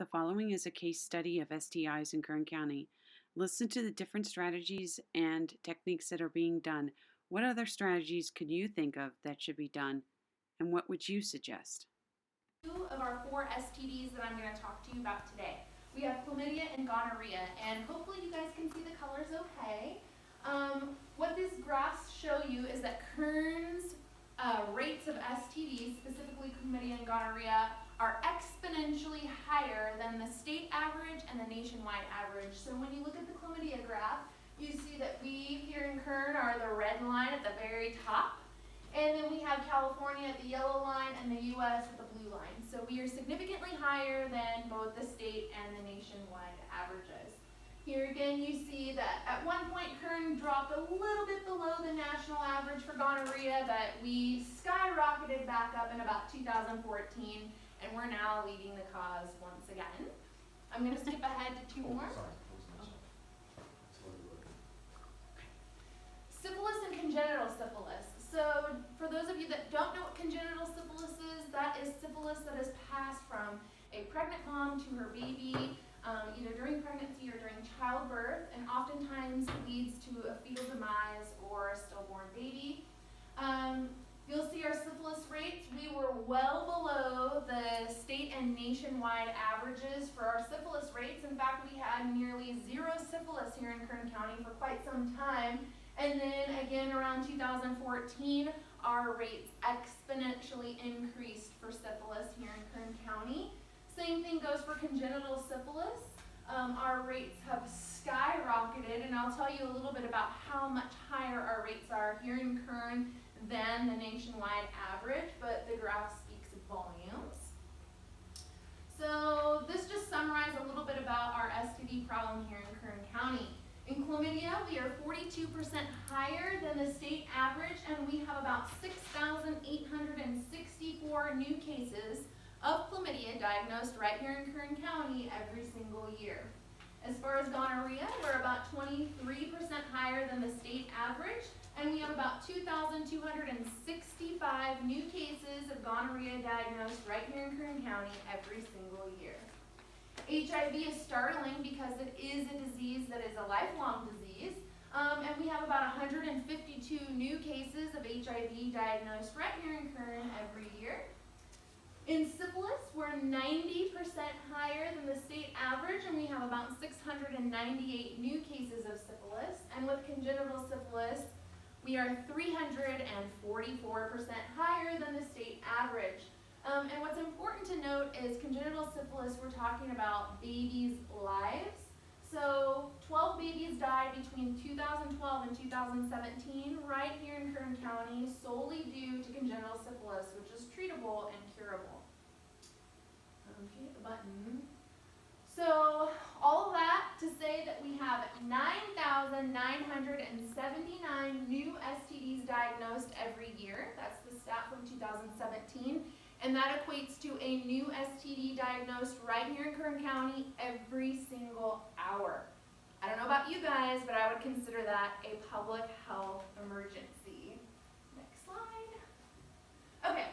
The following is a case study of STIs in Kern County. Listen to the different strategies and techniques that are being done. What other strategies could you think of that should be done, and what would you suggest? Two of our 4 STDs that I'm going to talk to you about today. We have chlamydia and gonorrhea, and hopefully you guys can see the colors okay. What these graphs show you is that Kern's rates of STDs, specifically chlamydia and gonorrhea, are exponentially higher than the state average and the nationwide average. So when you look at the chlamydia graph, you see that we here in Kern are the red line at the very top, and then we have California at the yellow line and the US at the blue line. So we are significantly higher than both the state and the nationwide averages. Here again you see that at one point Kern dropped a little bit below the national average for gonorrhea, but we skyrocketed back up in about 2014, and we're now leading the cause once again. I'm going to skip ahead to 2 more. Syphilis and congenital syphilis. So for those of you that don't know what congenital syphilis is, that is syphilis that is passed from a pregnant mom to her baby, either during pregnancy or during childbirth, and oftentimes leads to a fetal demise or a stillborn baby. You'll see our syphilis rates. We were well below the state and nationwide averages for our syphilis rates. In fact, we had nearly 0 syphilis here in Kern County for quite some time. And then again around 2014, our rates exponentially increased for syphilis here in Kern County. Same thing goes for congenital syphilis. Our rates have skyrocketed, and I'll tell you a little bit about how much higher our rates are here in Kern than the nationwide average, but the graph speaks volumes. So this just summarizes a little bit about our STD problem here in Kern County. In chlamydia, we are 42% higher than the state average, and we have about 6,864 new cases of chlamydia diagnosed right here in Kern County every single year. As far as gonorrhea, we're about 23% higher than the state average, and we have about 2,265 new cases of gonorrhea diagnosed right here in Kern County every single year. HIV is startling because it is a disease that is a lifelong disease, and we have about 152 new cases of HIV diagnosed right here in Kern every year. In syphilis, we're 90% higher than the state average, and we have about 698 new cases of syphilis. And with congenital syphilis, we are 344% higher than the state average. And what's important to note is congenital syphilis, we're talking about babies' lives. So 12 babies died between 2012 and 2017 right here in Kern County solely due to congenital syphilis, which is treatable and curable. Okay, the button. So all of that to say that we have 9,979 new STDs diagnosed every year. That's the stat from 2017. And that equates to a new STD diagnosed right here in Kern County every single hour. I don't know about you guys, but I would consider that a public health emergency. Next slide. Okay,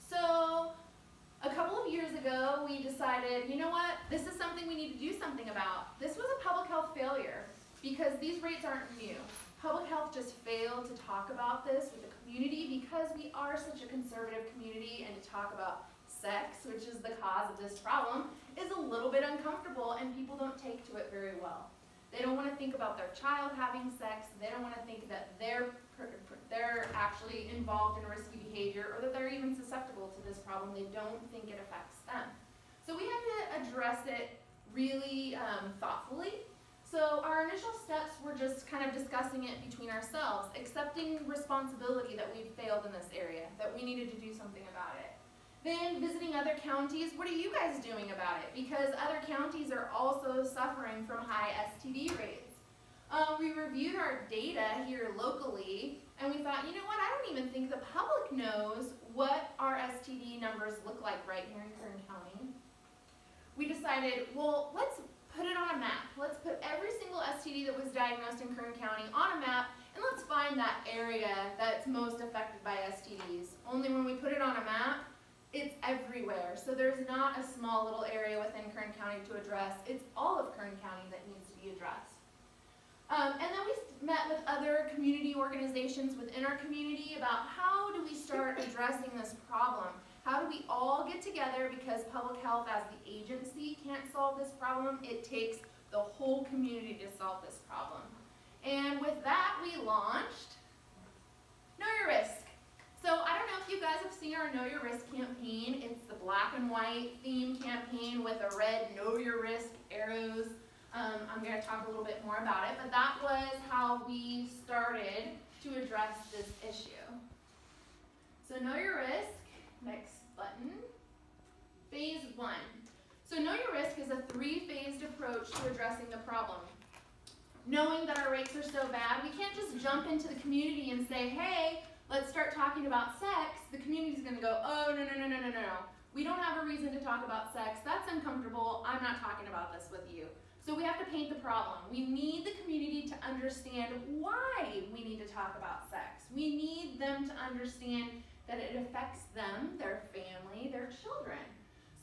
so a couple of years ago, we decided, you know what, this is something we need to do something about. This was a public health failure because these rates aren't new. Public health just failed to talk about this with the community because we are such a conservative community, and to talk about sex, which is the cause of this problem, is a little bit uncomfortable, and people don't take to it very well. They don't want to think about their child having sex. They don't want to think that they're actually involved in risky behavior, or that they're even susceptible to this problem. They don't think it affects them. So we had to address it really thoughtfully. So our initial steps were just kind of discussing it between ourselves, accepting responsibility that we'd failed in this area, that we needed to do something about it. Then visiting other counties, what are you guys doing about it? Because other counties are also suffering from high STD rates. We reviewed our data here locally, and we thought, you know what, I don't even think the public knows what our STD numbers look like right here in Kern County. We decided, well, let's put it on a map. Let's put every single STD that was diagnosed in Kern County on a map, and let's find that area that's most affected by STDs. Only when we put it on a map, It's everywhere. So there's not a small little area within Kern County to address. It's all of Kern County that needs to be addressed. And then we met with other community organizations within our community about how do we start addressing this problem? How do we all get together, because public health as the agency can't solve this problem. It takes the whole community to solve this problem. And with that, we launched Know Your Risk. So I don't know if you guys have seen our Know Your Risk campaign. It's the black and white theme campaign with a red Know Your Risk arrows. I'm going to talk a little bit more about it, but that was how we started to address this issue. So Know Your Risk, next button, phase 1. So Know Your Risk is a 3-phased approach to addressing the problem. Knowing that our rates are so bad, we can't just jump into the community and say, hey, let's start talking about sex. The community's going to go, oh, no. We don't have a reason to talk about sex. That's uncomfortable. I'm not talking about this with you. So we have to paint the problem. We need the community to understand why we need to talk about sex. We need them to understand that it affects them, their family, their children.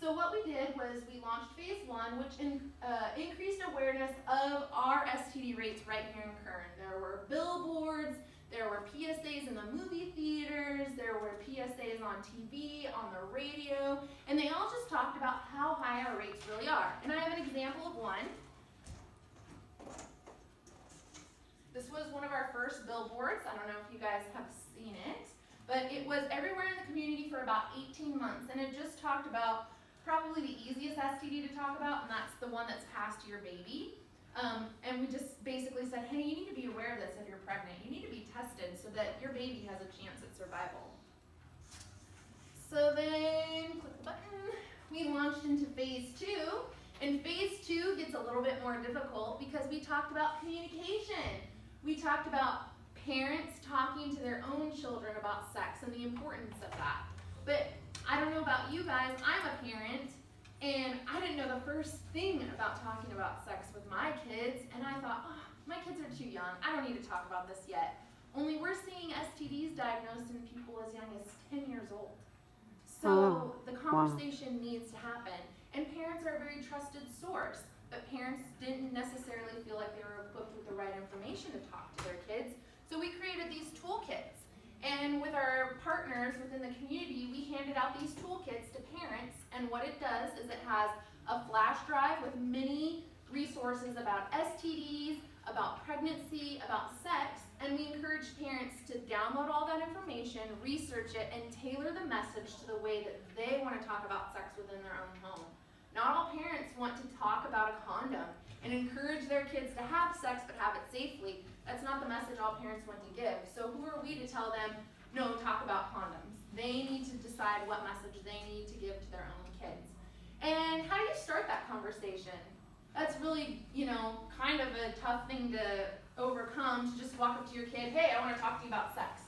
So what we did was we launched phase 1, which increased awareness of our STD rates right here in Kern. There were billboards, there were PSAs in the movie theaters, there were PSAs on TV, on the radio, and they all just talked about how high our rates really are. And I have an example of one. This was one of our first billboards. I don't know if you guys have seen it, but it was everywhere in the community for about 18 months, and it just talked about probably the easiest STD to talk about, and that's the one that's passed to your baby. And we just basically said, hey, you need to be aware of this if you're pregnant. You need to be tested so that your baby has a chance at survival. So then, click the button, we launched into phase 2. And phase 2 gets a little bit more difficult because we talked about communication. We talked about parents talking to their own children about sex and the importance of that. But I don't know about you guys, I'm a parent, and I didn't know the first thing about talking about sex with my kids, and I thought, oh, my kids are too young, I don't need to talk about this yet. Only we're seeing STDs diagnosed in people as young as 10 years old. So the conversation needs to happen, and parents are a very trusted source, but parents didn't necessarily feel like they were equipped with the right information to talk to their kids, so we created these toolkits. And with our partners within the community, we handed out these toolkits to parents, and what it does is it has a flash drive with many resources about STDs, about pregnancy, about sex, and we encourage parents to download all that information, research it, and tailor the message to the way that they want to talk about sex within their own home. Not all parents want to talk about a condom and encourage their kids to have sex but have it safely. That's not the message all parents want to give. So who are we to tell them, no, talk about condoms? They need to decide what message they need to give to their own kids. And how do you start that conversation? That's really, kind of a tough thing to overcome, to just walk up to your kid, hey, I want to talk to you about sex.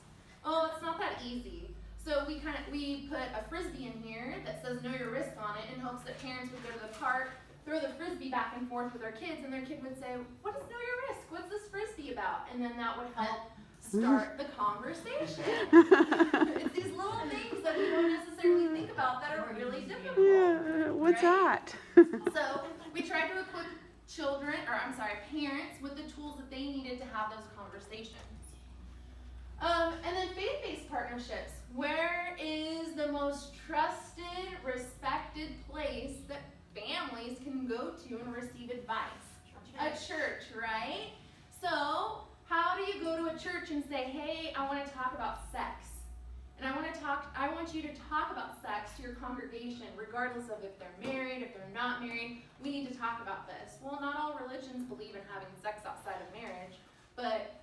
Oh, it's not that easy. So we put a Frisbee in here that says Know Your Risk on it in hopes that parents would go to the park, throw the Frisbee back and forth with their kids, and their kid would say, what is Know Your Risk? What's this Frisbee about? And then that would help start the conversation. It's these little things that we don't necessarily think about that are really difficult. Yeah, what's that? So we tried to equip parents with the tools that they needed to have those conversations. And then faith-based partnerships. Where is the most trusted, respected place that families can go to and receive advice? A church, right? So how do you go to a church and say, hey, I want to talk about sex? And I want you to talk about sex to your congregation, regardless of if they're married, if they're not married. We need to talk about this. Well, not all religions believe in having sex outside of marriage, but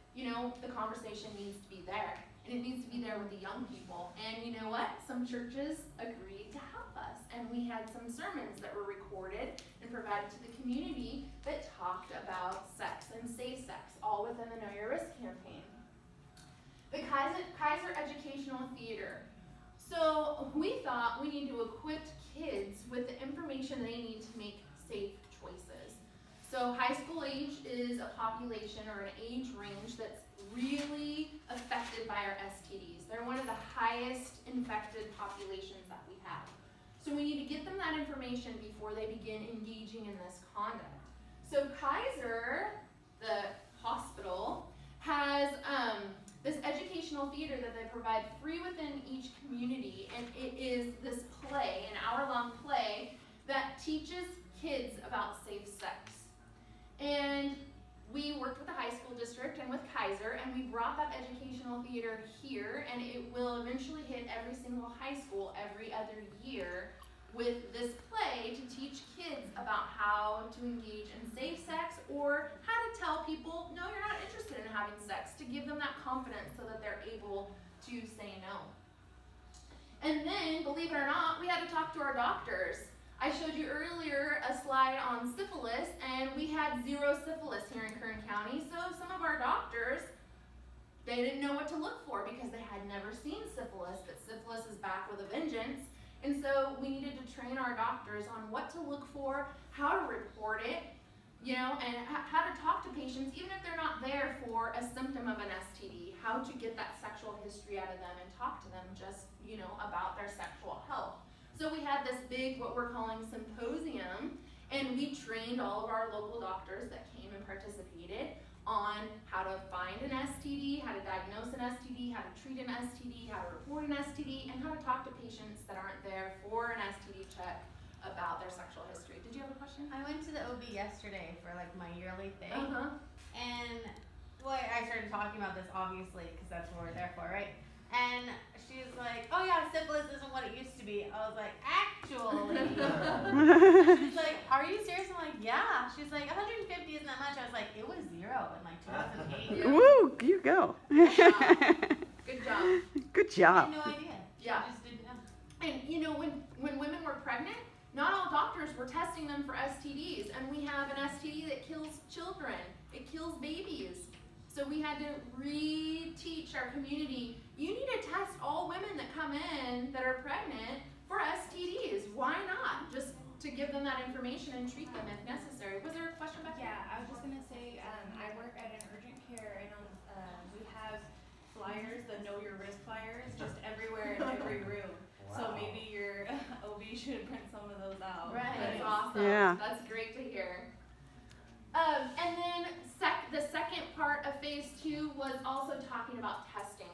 the conversation needs to be there. And it needs to be there with the young people. And you know what? Some churches agreed to help us. And we had some sermons that were recorded and provided to the community that talked about sex and safe sex, all within the Know Your Risk campaign. The Kaiser Educational Theater. So we thought we need to equip kids with the information they need to make safe choices. So high school age is a population or an age range that's really affected by our STDs. They're one of the highest infected populations that we have. So we need to get them that information before they begin engaging in this conduct. So Kaiser, the hospital, has this educational theater that they provide free within each community, and it is this play, an hour-long play, that teaches kids about safe sex. And we worked with the high school district and with Kaiser, and we brought that educational theater here, and it will eventually hit every single high school every other year with this play to teach kids about how to engage in safe sex, or how to tell people, no, you're not interested in having sex, to give them that confidence so that they're able to say no. And then, believe it or not, we had to talk to our doctors. I showed you earlier a slide on syphilis, and we had 0 syphilis here in Kern County, so some of our doctors, they didn't know what to look for because they had never seen syphilis, but syphilis is back with a vengeance. And so we needed to train our doctors on what to look for, how to report it, and how to talk to patients, even if they're not there for a symptom of an STD, how to get that sexual history out of them and talk to them just, about their sexual health. So we had this big, what we're calling symposium, and we trained all of our local doctors that came and participated on how to find an STD, how to diagnose an STD, how to treat an STD, how to report an STD, and how to talk to patients that aren't there for an STD check about their sexual history. Did you have a question? I went to the OB yesterday for my yearly thing, and I started talking about this obviously because that's what we're there for, right? And she was like, "Oh yeah, syphilis isn't what it used to be." I was like, "Actually." She's like, "Are you serious?" I'm like, "Yeah." She's like, 150 isn't that much. I was like, "It was 0 in 2008." Yeah. Woo, you go. Good job. Good job. I had no idea. Yeah. I just didn't know. And when women were pregnant, not all doctors were testing them for STDs, and we have an STD that kills children. It kills babies. So we had to re-teach our community, you need to test all women that come in that are pregnant for STDs. Why not? Just to give them that information and treat them if necessary. Was there a question back there? Yeah, I was just going to say, I work at an urgent care, and we have flyers, the Know Your Risk flyers, just everywhere in every room. Wow. So maybe your OB should print some of those out. Right. That's awesome. Yeah. That's great to hear. And then the second part of phase 2 was also talking about testing.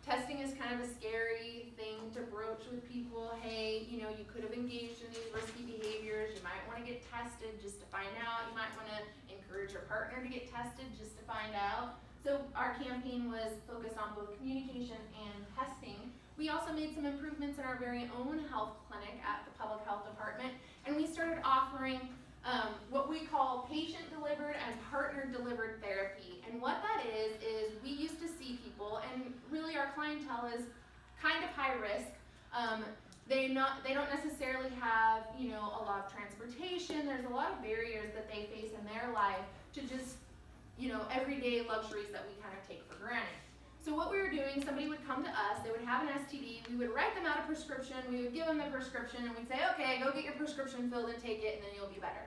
Testing is kind of a scary thing to broach with people. Hey, you could have engaged in these risky behaviors. You might want to get tested just to find out. You might want to encourage your partner to get tested just to find out. So our campaign was focused on both communication and testing. We also made some improvements in our very own health clinic at the public health department, and we started offering what we call patient-delivered and partner-delivered therapy. And what that is we used to see people, and really our clientele is kind of high risk. They don't necessarily have, a lot of transportation. There's a lot of barriers that they face in their life to just, everyday luxuries that we kind of take for granted. So what we were doing, somebody would come to us, they would have an STD, we would write them out a prescription, we would give them the prescription, and we'd say, okay, go get your prescription filled and take it, and then you'll be better.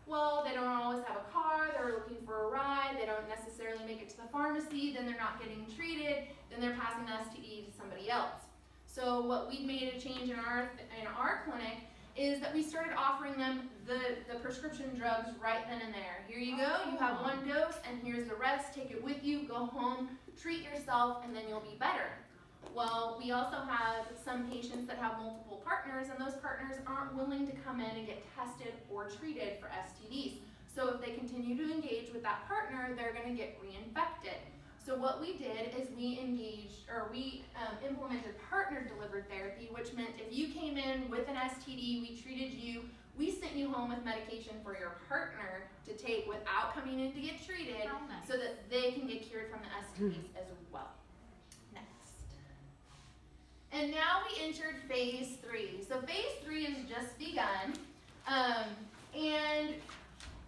Well, they don't always have a car, they're looking for a ride, they don't necessarily make it to the pharmacy, then they're not getting treated, then they're passing the STD to somebody else. So what we made a change in our clinic is that we started offering them the prescription drugs right then and there. Here you go, you have 1 dose, and here's the rest, take it with you, go home, treat yourself, and then you'll be better. Well, we also have some patients that have multiple partners, and those partners aren't willing to come in and get tested or treated for STDs. So if they continue to engage with that partner, they're going to get reinfected. So what we did is we implemented partner-delivered therapy, which meant if you came in with an STD, we treated you, we sent you home with medication for your partner to take without coming in to get treated, so that they can get cured from the STDs as well. Next. And now we entered phase 3. So phase 3 has just begun, and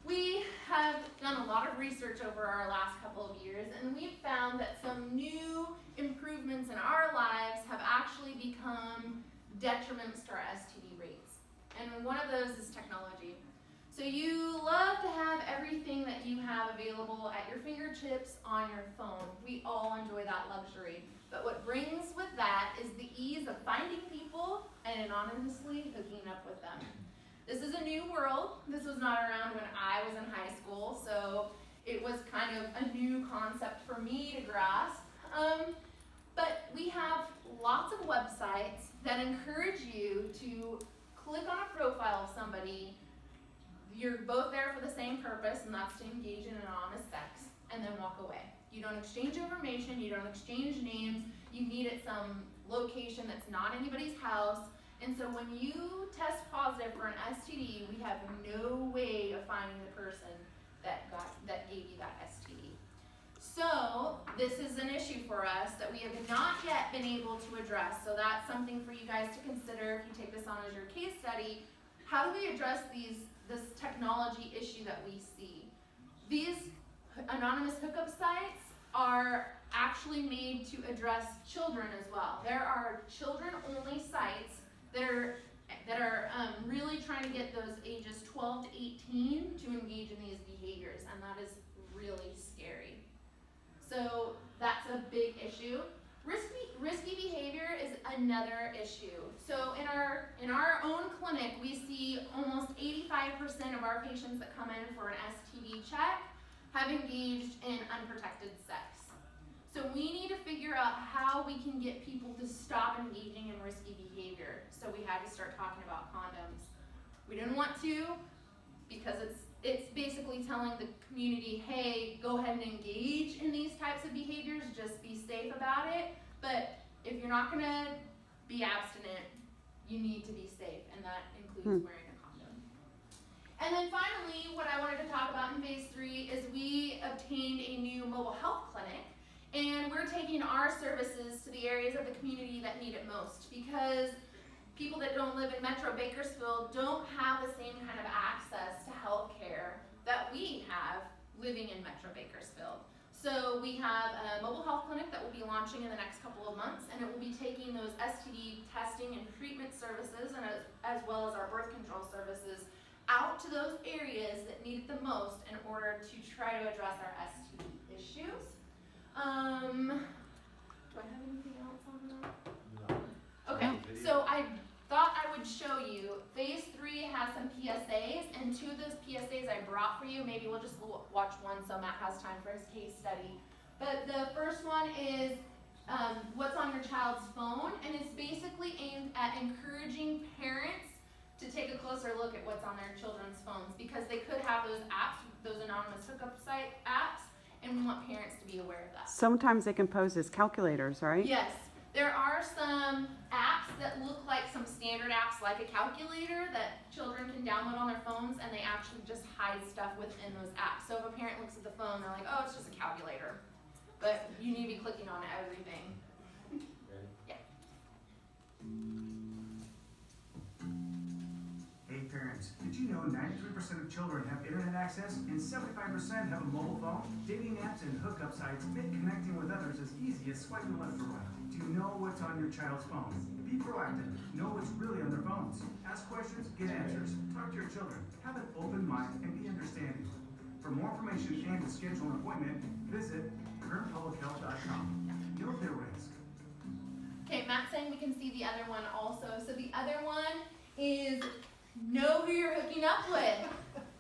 we have done a lot of research over our last couple of years, and we've found that some new improvements in our lives have actually become detriments to our STD rates. And one of those is technology. So you love love to have everything that you have available at your fingertips on your phone. We all enjoy that luxury. But what brings with that is the ease of finding people and anonymously hooking up with them. This is a new world. This was not around when I was in high school, so it was kind of a new concept for me to grasp. But we have lots of websites that encourage you to click on a profile of somebody. You're both there for the same purpose, and that's to engage in anonymous sex, and then walk away. You don't exchange information, you don't exchange names, you meet at some location that's not anybody's house. And so when you test positive for an STD, we have no way of finding the person that gave you that STD. So this is an issue for us that we have not yet been able to address. So that's something for you guys to consider if you take this on as your case study. How do we address this technology issue that we see? These anonymous hookup sites are actually made to address children as well. There are children-only sites that are really trying to get those ages 12 to 18 to engage in these behaviors, and that is really scary. So that's a big issue. Risky behavior is another issue. So in our own clinic, we see almost 85% of our patients that come in for an STD check have engaged in unprotected sex. So we need to figure out how we can get people to stop engaging in risky behavior. So we had to start talking about condoms. We didn't want to, because it's basically telling the community, hey, go ahead and engage in these types of behaviors, just be safe about it. But if you're not gonna be abstinent, you need to be safe, and that includes wearing a condom. And then finally, what I wanted to talk about in phase 3 is we obtained a new mobile health clinic, and we're taking our services to the areas of the community that need it most, because people that don't live in Metro Bakersfield don't have the same kind of access to health care that we have living in Metro Bakersfield. So we have a mobile health clinic that will be launching in the next couple of months, and it will be taking those STD testing and treatment services, and as well as our birth control services, out to those areas that need it the most in order to try to address our STD issues. Do I have anything else on that? No. Okay, so I thought I would show you. Phase 3 has some PSAs, and 2 of those PSAs I brought for you. Maybe we'll just watch one so Matt has time for his case study. But the first one is what's on your child's phone, and it's basically aimed at encouraging parents to take a closer look at what's on their children's phones, because they could have those apps, those anonymous hookup site apps, and we want parents to be aware of that. Sometimes they can pose as calculators, right? Yes. There are some apps that look like some standard apps, like a calculator, that children can download on their phones, and they actually just hide stuff within those apps. So if a parent looks at the phone, they're like, oh, it's just a calculator. But you need to be clicking on everything. Yeah. Hey parents, did you know 93% of children have internet access and 75% have a mobile phone? Dating apps and hookup sites make connecting with others as easy as swiping left or right. Do you know what's on your child's phone? Be proactive. Know what's really on their phones. Ask questions, get answers. Talk to your children. Have an open mind and be understanding. For more information and to schedule an appointment, visit currentpublichealth.com. Know their risk. Okay, Matt's saying we can see the other one also. So the other one is know who you're hooking up with.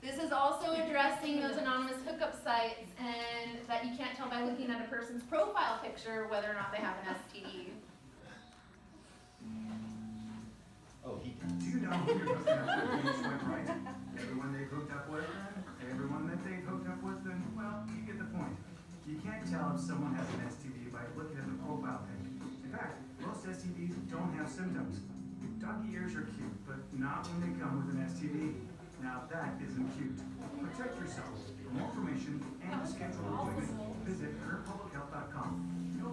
This is also addressing those anonymous hookup sites, and that you can't tell by looking at a person's profile picture whether or not they have an STD. Do you know who you're hooking up with when you swipe right? Everyone they've hooked up with? Everyone that they've hooked up with? Then, well, you get the point. You can't tell if someone has an STD by looking at the profile pic. In fact, most STDs don't have symptoms. Donkey ears are cute, but not when they come with an STD. Now that isn't cute. Protect yourself. For more information and to schedule an appointment, visit currentpublichealth.com. Know